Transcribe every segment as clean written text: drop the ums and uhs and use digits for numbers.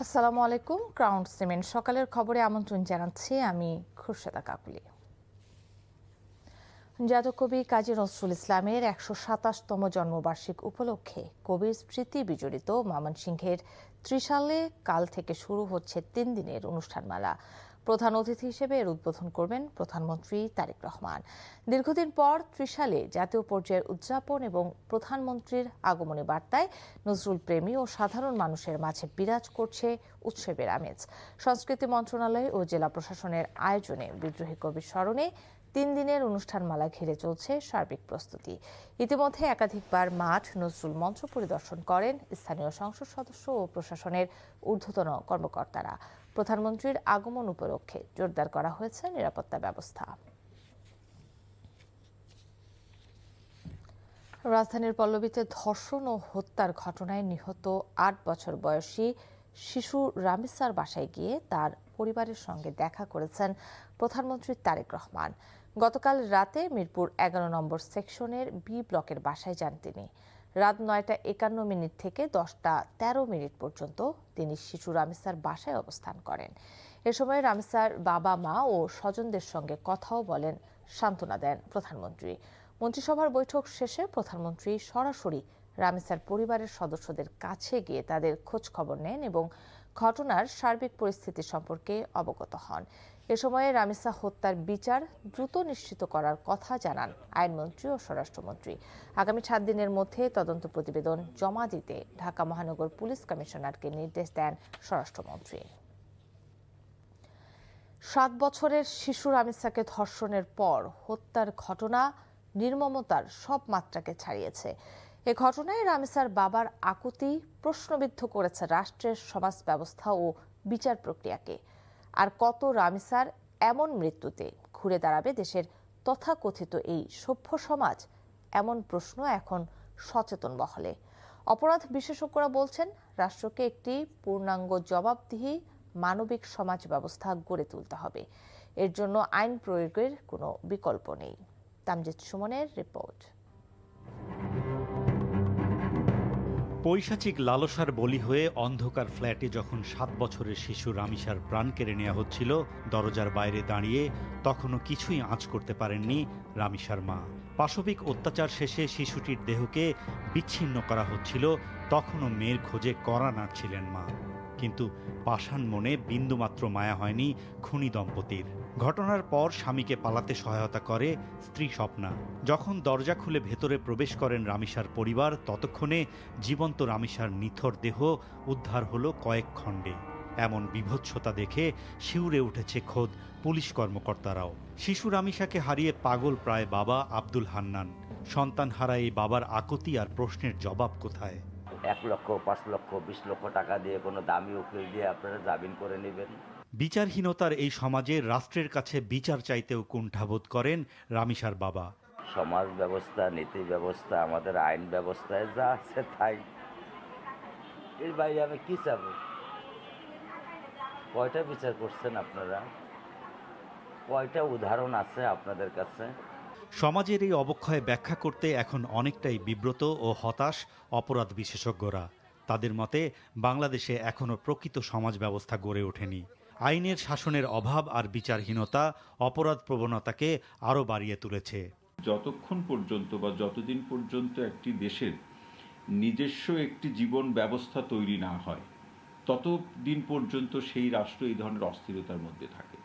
আসসালামু আলাইকুম। Crown cement সকালের খবরে আমন্ত্রণ জানাচ্ছি আমি খুরশেদা কাকুলি। জাতীয় কবি কাজী নজরুল ইসলামের ১২৭তম জন্মবার্ষিক উপলক্ষে কবির স্মৃতি বিজড়িত ময়মনসিংহের ত্রিশালে কাল থেকে শুরু হচ্ছে ৩ দিনের অনুষ্ঠানমালা। প্রধান অতিথি হিসেবে এর উদ্বোধন করবেন প্রধানমন্ত্রী তারেক রহমান। দীর্ঘদিন পর ত্রিশালে জাতীয় পর্যায়ের উদযাপন এবং প্রধানমন্ত্রীর আগমনী বার্তায় নজরুল প্রেমী ও সাধারণ মানুষের মাঝে বিরাজ করছে উৎসবের আমেজ। সংস্কৃতি মন্ত্রণালয় ও জেলা প্রশাসনের আয়োজনে বিদ্রোহী কবির স্মরণে ৩ দিনের অনুষ্ঠানমালা ঘিরে চলছে সার্বিক প্রস্তুতি। ইতিমধ্যে একাধিকবার মাঠ নজরুল মঞ্চ পরিদর্শন করেন স্থানীয় সংসদ সদস্য ও প্রশাসনের ঊর্ধ্বতন কর্মকর্তারা। প্রধানমন্ত্রীর আগমন উপলক্ষে জোরদার করা হয়েছে নিরাপত্তা ব্যবস্থা। রাজধানীর পল্লবীতে ধর্ষণ ও হত্যার ঘটনায় নিহত ৮ বছর বয়সী শিশু রামিসার বাসায় গিয়ে তার পরিবারের সঙ্গে দেখা করেছেন প্রধানমন্ত্রী তারেক রহমান। গতকাল রাতে মিরপুর ১১ নম্বর সেকশনের বি ব্লকের বাসায় যান তিনি। রাত ৯টা ৫১ থেকে ১০টা ১৩ পর্যন্ত তিনি শিশু রামিসার বাসায় অবস্থান করেন। এ সময় রামিসার বাবা মা ও স্বজনদের সঙ্গে কথাও বলেন, সান্ত্বনা দেন প্রধানমন্ত্রী। মন্ত্রিসভার বৈঠক শেষে প্রধানমন্ত্রী সরাসরি রামিসার পরিবারের সদস্যদের কাছে গিয়ে তাদের খোঁজ খবর নেন এবং ঘটনার সার্বিক পরিস্থিতি সম্পর্কে অবগত হন। এ সময়ে রামিসা হত্যার বিচার দ্রুত নিশ্চিত করার কথা জানান আইনমন্ত্রী ও স্বরাষ্ট্রমন্ত্রী। আগামী ৭ দিনের মধ্যে তদন্ত প্রতিবেদন জমা দিতে ঢাকা মহানগর পুলিশ কমিশনারকে নির্দেশ দেন স্বরাষ্ট্রমন্ত্রী। ৭ বছরের শিশু রামিসাকে ধর্ষণের পর হত্যার ঘটনা নির্মমতার সব মাত্রাকে ছাড়িয়েছে। এ ঘটনায় রামিসার বাবার আকুতি প্রশ্নবিদ্ধ করেছে রাষ্ট্রের সমাজ ব্যবস্থা ও বিচার প্রক্রিয়াকে। আর কত রামিসার এমন মৃত্যুতে ঘুরে দাঁড়াবে দেশের তথাকথিত এই সভ্য সমাজ? এমন প্রশ্ন এখন সচেতন মহলে। অপরাধ বিশেষজ্ঞরা বলছেন, রাষ্ট্রকে একটি পূর্ণাঙ্গ জবাবদিহি মানবিক সমাজ ব্যবস্থা গড়ে তুলতে হবে। এর জন্য আইন প্রয়োগের কোনো বিকল্প নেই। তামজিদ সুমনের রিপোর্ট। পৈশাচিক লালসার বলি হয়ে অন্ধকার ফ্ল্যাটে যখন ৭ বছরের শিশু রামিসার প্রাণ কেড়ে নেওয়া হচ্ছিল দরজার বাইরে দাঁড়িয়ে, তখনও কিছুই আঁচ করতে পারেননি রামিসার মা। পাশবিক অত্যাচার শেষে শিশুটির দেহকে বিচ্ছিন্ন করা হচ্ছিল, তখনও মেয়ের খোঁজে কড়া নাড়ছিলেন মা। কিন্তু পাষাণ মনে বিন্দুমাত্র মায়া হয়নি খুনি দম্পতির। ঘটনার পর স্বামীকে পালাতে সহায়তা করে স্ত্রী স্বপ্না। যখন দরজা খুলে ভেতরে প্রবেশ করেন রামিসার পরিবার, ততক্ষণে জীবন্ত রামিসার নিথর দেহ উদ্ধার হলো কয়েক খণ্ডে। এমন বিভৎসতা দেখে শিউরে উঠেছে খোদ পুলিশ কর্মকর্তারাও। শিশু রামিসাকে হারিয়ে পাগল প্রায় বাবা আব্দুল হান্নান। সন্তান হারা এই বাবার আকুতি আর প্রশ্নের জবাব কোথায়? ১ লক্ষ, ৫ লক্ষ, ২০ লক্ষ টাকা দিয়ে কোনো দামি উকিল দিয়ে আপনারা জামিন করে নেবেন। বিচারহীনতার এই সমাজে রাষ্ট্রের কাছে বিচার চাইতেও কুণ্ঠাবোধ করেন রামিসার বাবা। সমাজ ব্যবস্থা, নীতি ব্যবস্থা, আমাদের আইন ব্যবস্থায় যা আছে তাই। এর বাইরে আমি কি চাব? কয়টা বিচার করছেন আপনারা? কয়টা উদাহরণ আছে আপনাদের কাছে? সমাজের এই অবক্ষয় ব্যাখ্যা করতে এখন অনেকটাই বিব্রত ও হতাশ অপরাধ বিশেষজ্ঞরা। তাদের মতে, বাংলাদেশে এখনও প্রকৃত সমাজ ব্যবস্থা গড়ে ওঠেনি। আইনের শাসনের অভাব আর বিচারহীনতা অপরাধ প্রবণতাকে আরও বাড়িয়ে তুলেছে। যতক্ষণ পর্যন্ত বা যতদিন পর্যন্ত একটি দেশের নিজস্ব একটি জীবন ব্যবস্থা তৈরি না হয়, ততদিন পর্যন্ত সেই রাষ্ট্র এই ধরনের অস্থিরতার মধ্যে থাকে।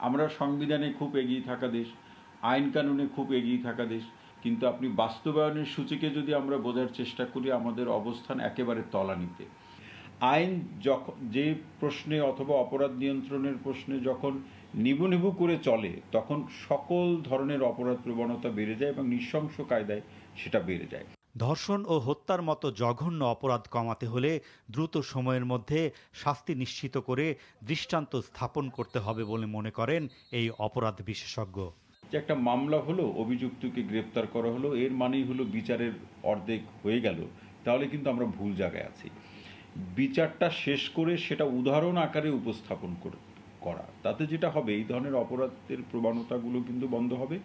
আমরা সংবিধানে খুব এগিয়ে থাকা দেশ, আইন কানুনে খুব এগিয়ে থাকা দেশ, কিন্তু আপনি বাস্তবায়নের সূচিকে যদি আমরা বোঝার চেষ্টা করি, আমাদের অবস্থান একেবারে তলানিতে। আইন যখন যে প্রশ্নে অথবা অপরাধ নিয়ন্ত্রণের প্রশ্নে যখন নিবু নিবু করে চলে, তখন সকল ধরনের অপরাধ প্রবণতা বেড়ে যায় এবং নৃশংস কায়দায় সেটা বেড়ে যায়। ধর্ষণ ও হত্যার মতো জঘন্য অপরাধ কমাতে হলে দ্রুত সময়ের মধ্যে শাস্তি নিশ্চিত করে দৃষ্টান্ত স্থাপন করতে হবে বলে মনে করেন এই অপরাধ বিশেষজ্ঞ। যে একটা মামলা হলো, অভিযুক্তকে গ্রেপ্তার করা হলো, এর মানেই হলো বিচারের অর্ধেক হয়ে গেল, তাহলে কিন্তু আমরা ভুল জায়গায় আছি। বিচারটা শেষ করে সেটা উদাহরণ আকারে উপস্থাপন করা। তাতে যেটা হবে, এই ধরনের অপরাধের প্রবণতাগুলো কিন্তু বন্ধ হবে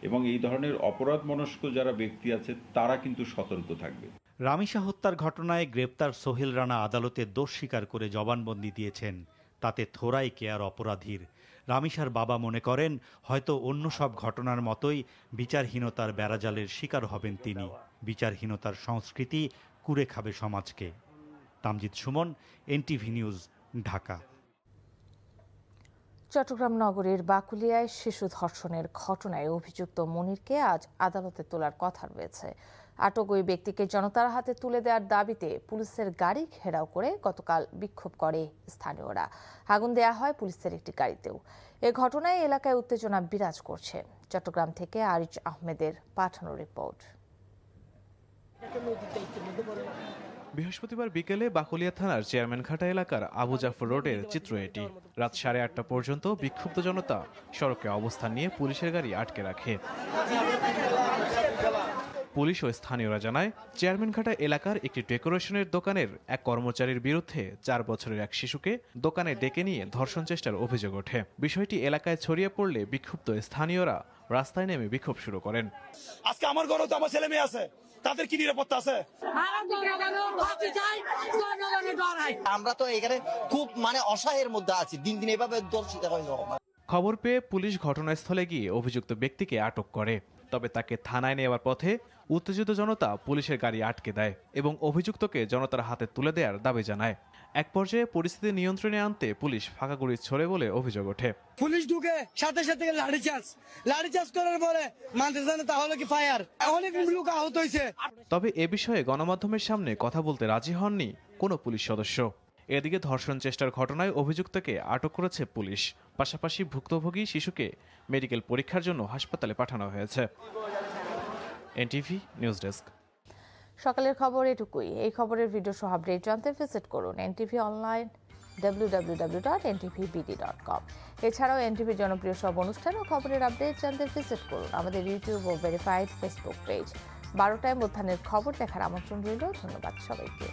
এবং এই ধরনের অপরাধ মনস্ক যারা ব্যক্তি আছে তারা কিন্তু সতর্ক থাকবে। রামিসা হত্যার ঘটনায় গ্রেপ্তার সোহেল রানা আদালতে দোষ স্বীকার করে জবানবন্দি দিয়েছেন। তাতে থোড়াই কেয়ার অপরাধীর। রামিসার বাবা মনে করেন হয়তো অন্য সব ঘটনার মতোই বিচারহীনতার বেড়াজালের শিকার হবেন তিনি। বিচারহীনতার সংস্কৃতি কুরে খাবে সমাজকে। Tamjid Suman, NTV news, Dhaka. চট্টগ্রাম নগরীর বাকুলিয়ায় শিশু ধর্ষণের ঘটনায় অভিযুক্ত মনিরকে আজ আদালতে তোলার কথা রয়েছে। আটক ওই ব্যক্তিকে জনতার হাতে তুলে দেওয়ার দাবিতে পুলিশের গাড়ি ঘেরাও করে গতকাল বিক্ষোভ করে স্থানীয়রা। আগুন দেয়া হয় পুলিশের একটি গাড়িতেও। এ ঘটনায় এলাকায় উত্তেজনা বিরাজ করছে। চট্টগ্রাম থেকে আরিজ আহমেদের পাঠানো রিপোর্ট। বৃহস্পতিবার বিকেলে বাকুলিয়া থানার চেয়ারম্যানঘাটা এলাকার আবু জাফর রোডের চিত্র এটি। রাত 8:30 পর্যন্ত বিক্ষুব্ধ জনতা সড়কে অবস্থান নিয়ে পুলিশের গাড়ি আটকে রাখে। পুলিশ ও স্থানীয়রা জানায়, চেয়ারম্যানঘাটা এলাকার একটি ডেকোরেশনের দোকানের এক কর্মচারীর বিরুদ্ধে 4 বছরের এক শিশুকে দোকানে ডেকে নিয়ে ধর্ষণ চেষ্টার অভিযোগ ওঠে। বিষয়টি এলাকায় ছড়িয়ে পড়লে বিক্ষুব্ধ স্থানীয়রা রাস্তায় নেমে বিক্ষোভ শুরু করেন। আজকে আমার ঘরে তো আমার ছেলে মেয়ে আছে, তাদের কি নিরাপত্তা আছে? আমরা তো এখানে খুব অসহায়ের মধ্যে আছি, দিন দিন এভাবে দর্শিত হয়। খবর পেয়ে পুলিশ ঘটনাস্থলে গিয়ে অভিযুক্ত ব্যক্তিকে আটক করে। তবে তাকে থানায় নেওয়ার পথে উত্তেজিত জনতা পুলিশের গাড়ি আটকে দেয় এবং অভিযুক্তকে জনতার হাতে তুলে দেওয়ার দাবি জানায়। এক পর্যায়ে পরিস্থিতি নিয়ন্ত্রণে আনতে পুলিশ ফাঁকা গুলি ছোড়ে বলে অভিযোগ ওঠে। পুলিশ ঢুকে সাথে সাথে লাঠিচার্জ করার পরে মানতে জানে তাহলে কি ফায়ার, অনেক লোক আহত হয়েছে। তবে এ বিষয়ে গণমাধ্যমের সামনে কথা বলতে রাজি হননি কোনো পুলিশ সদস্য। এদিকে ধর্ষণ চেষ্টার ঘটনায় অভিযুক্তকে আটক করেছে পুলিশ। পাশাপাশি ভুক্তভোগী শিশুকে মেডিকেল পরীক্ষার জন্য হাসপাতালে পাঠানো হয়েছে। NTV news desk. সকালের খবর এটুকুই। এই খবরের ভিডিও সহ আপডেট জানতে ভিজিট করুন এনটিভি অনলাইন www.ntvbd.com। এছাড়াও এনটিভির জনপ্রিয় সব অনুষ্ঠান ও খবরের আপডেট জানতে ভিজিট করুন আমাদের ইউটিউব ও ভেরিফাইড ফেসবুক পেজ। 12টায় মধ্যাহ্নের খবর দেখার আমন্ত্রণ রইল। ধন্যবাদ সবাইকে।